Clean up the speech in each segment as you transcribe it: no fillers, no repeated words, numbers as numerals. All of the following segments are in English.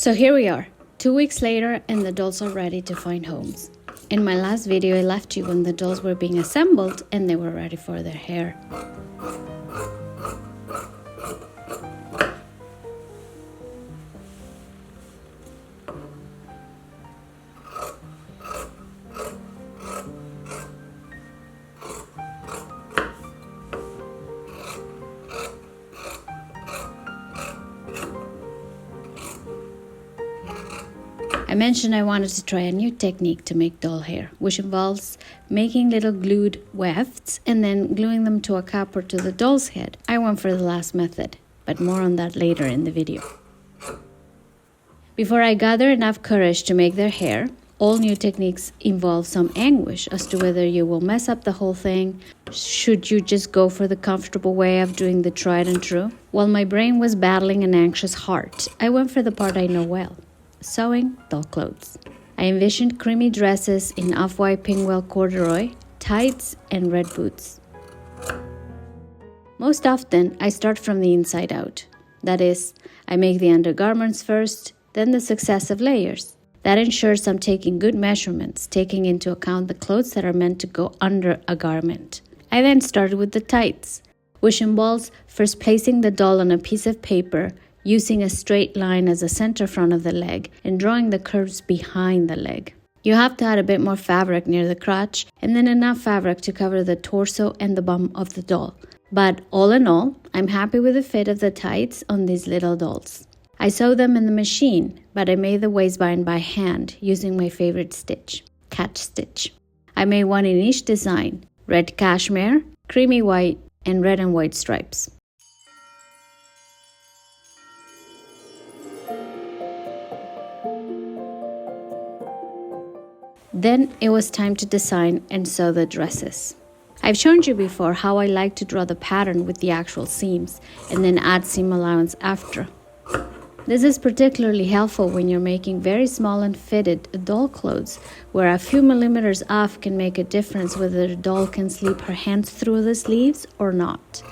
So here we are, 2 weeks later, and the dolls are ready to find homes. In my last video, I left you when the dolls were being assembled and they were ready for their hair. I mentioned I wanted to try a new technique to make doll hair, which involves making little glued wefts and then gluing them to a cap or to the doll's head. I went for the last method, but more on that later in the video. Before I gather enough courage to make their hair, all new techniques involve some anguish as to whether you will mess up the whole thing. Should you just go for the comfortable way of doing the tried and true? While my brain was battling an anxious heart, I went for the part I know well. Sewing doll clothes. I envisioned creamy dresses in off-white pinwheel corduroy, tights, and red boots. Most often, I start from the inside out. That is, I make the undergarments first, then the successive layers. That ensures I'm taking good measurements, taking into account the clothes that are meant to go under a garment. I then started with the tights, which involves first placing the doll on a piece of paper, using a straight line as a center front of the leg and drawing the curves behind the leg. You have to add a bit more fabric near the crotch and then enough fabric to cover the torso and the bum of the doll. But all in all, I'm happy with the fit of the tights on these little dolls. I sewed them in the machine, but I made the waistband by hand using my favorite stitch, catch stitch. I made one in each design, red cashmere, creamy white, and red and white stripes. Then it was time to design and sew the dresses. I've shown you before how I like to draw the pattern with the actual seams and then add seam allowance after. This is particularly helpful when you're making very small and fitted doll clothes, where a few millimeters off can make a difference whether the doll can slip her hands through the sleeves or not.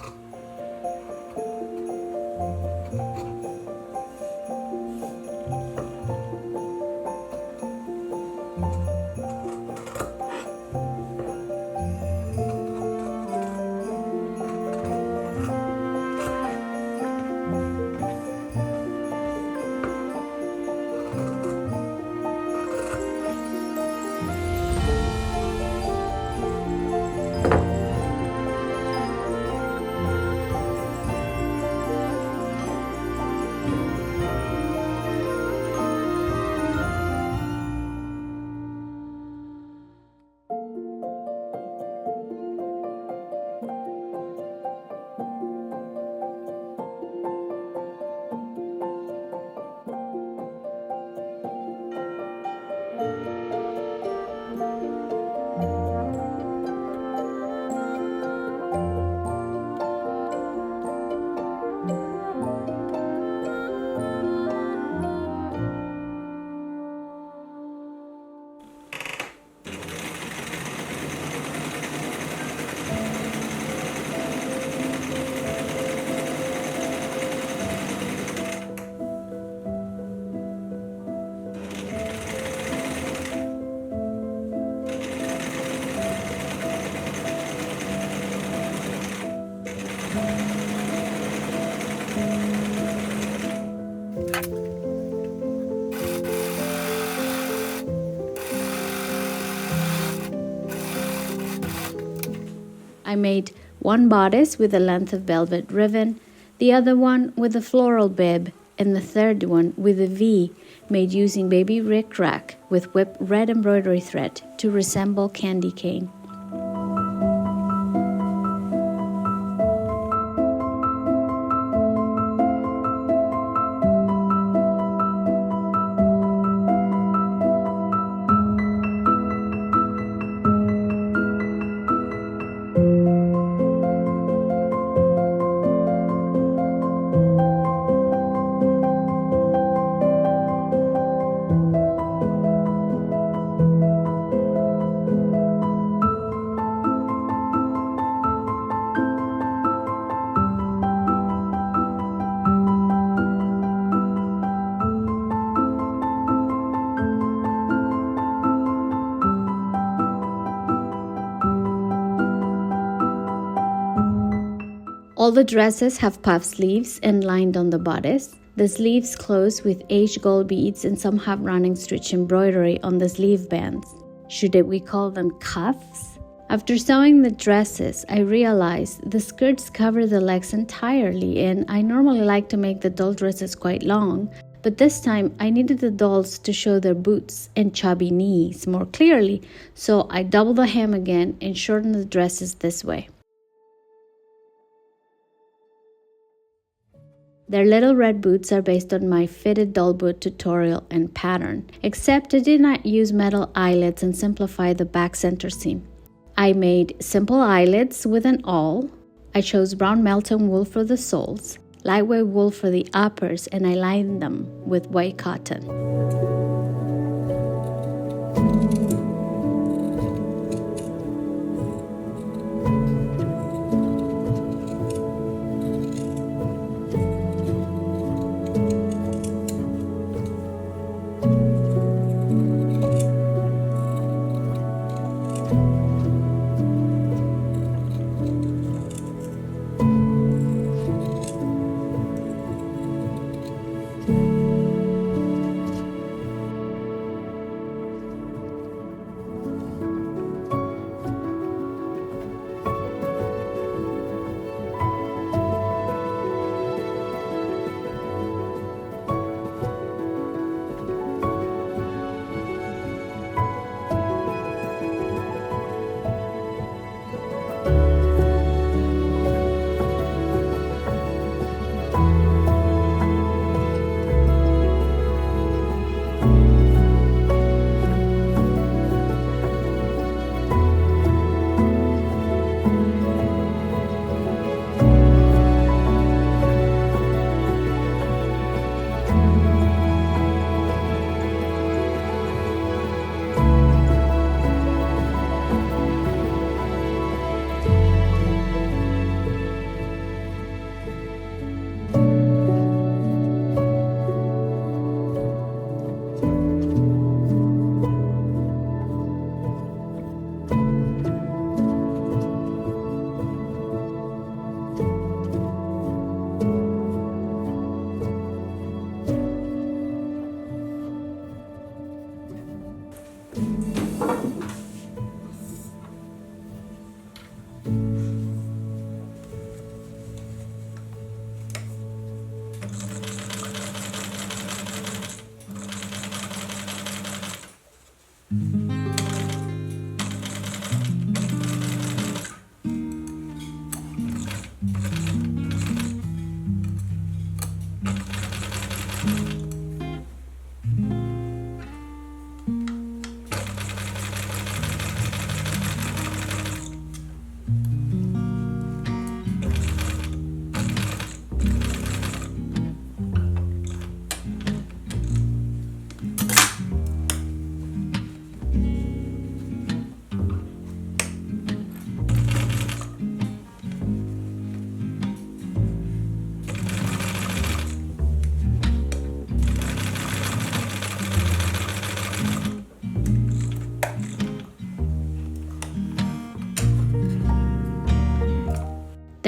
I made one bodice with a length of velvet ribbon, the other one with a floral bib, and the third one with a V made using baby rickrack with whipped red embroidery thread to resemble candy cane. All the dresses have puff sleeves and lined on the bodice. The sleeves close with aged gold beads and some have running stitch embroidery on the sleeve bands. Should we call them cuffs? After sewing the dresses, I realized the skirts cover the legs entirely, and I normally like to make the doll dresses quite long, but this time I needed the dolls to show their boots and chubby knees more clearly, so I doubled the hem again and shortened the dresses this way. Their little red boots are based on my fitted doll boot tutorial and pattern, except I did not use metal eyelets and simplify the back center seam. I made simple eyelets with an awl. I chose brown Melton wool for the soles, lightweight wool for the uppers, and I lined them with white cotton.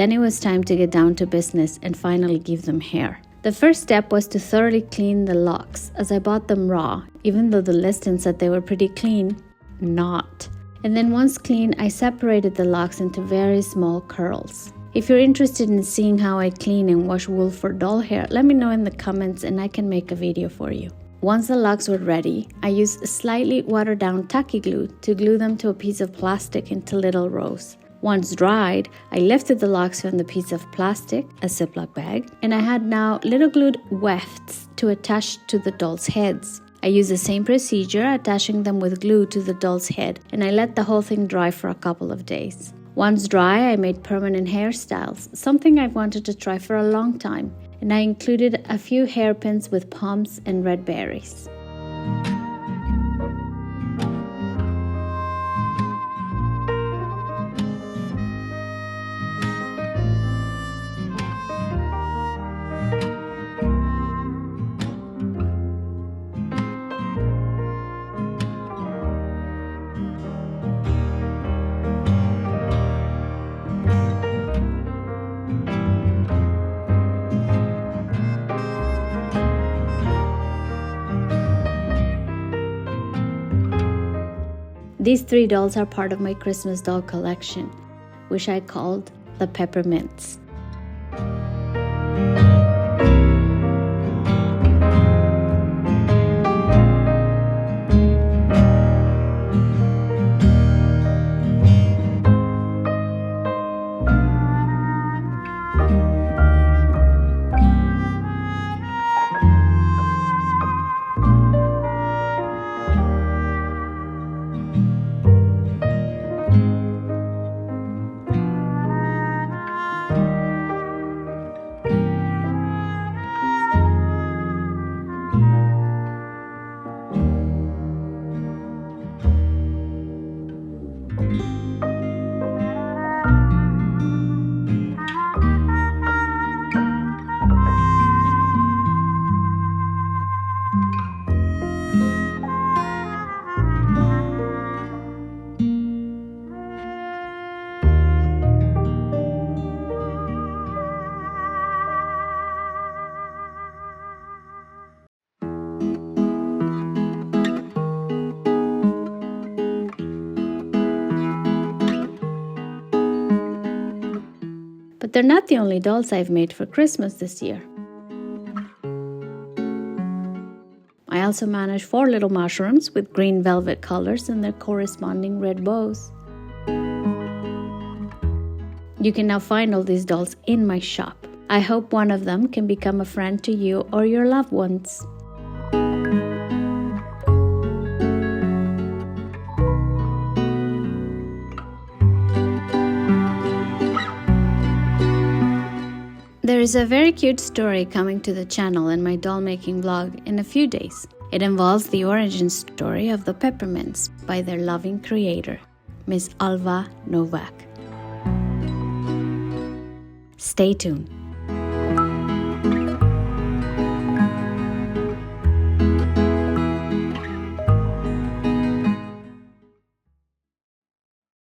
Then it was time to get down to business and finally give them hair. The first step was to thoroughly clean the locks, as I bought them raw, even though the listing said they were pretty clean, not. And then once clean, I separated the locks into very small curls. If you're interested in seeing how I clean and wash wool for doll hair, let me know in the comments and I can make a video for you. Once the locks were ready, I used slightly watered down tacky glue to glue them to a piece of plastic into little rows. Once dried, I lifted the locks from the piece of plastic, a Ziploc bag, and I had now little glued wefts to attach to the dolls' heads. I used the same procedure, attaching them with glue to the doll's head, and I let the whole thing dry for a couple of days. Once dry, I made permanent hairstyles, something I've wanted to try for a long time, and I included a few hairpins with palms and red berries. These 3 dolls are part of my Christmas doll collection, which I called the Peppermints. But they're not the only dolls I've made for Christmas this year. I also managed 4 little mushrooms with green velvet colors and their corresponding red bows. You can now find all these dolls in my shop. I hope one of them can become a friend to you or your loved ones. There is a very cute story coming to the channel in my doll making vlog in a few days. It involves the origin story of the Peppermints by their loving creator, Miss Alva Novak. Stay tuned.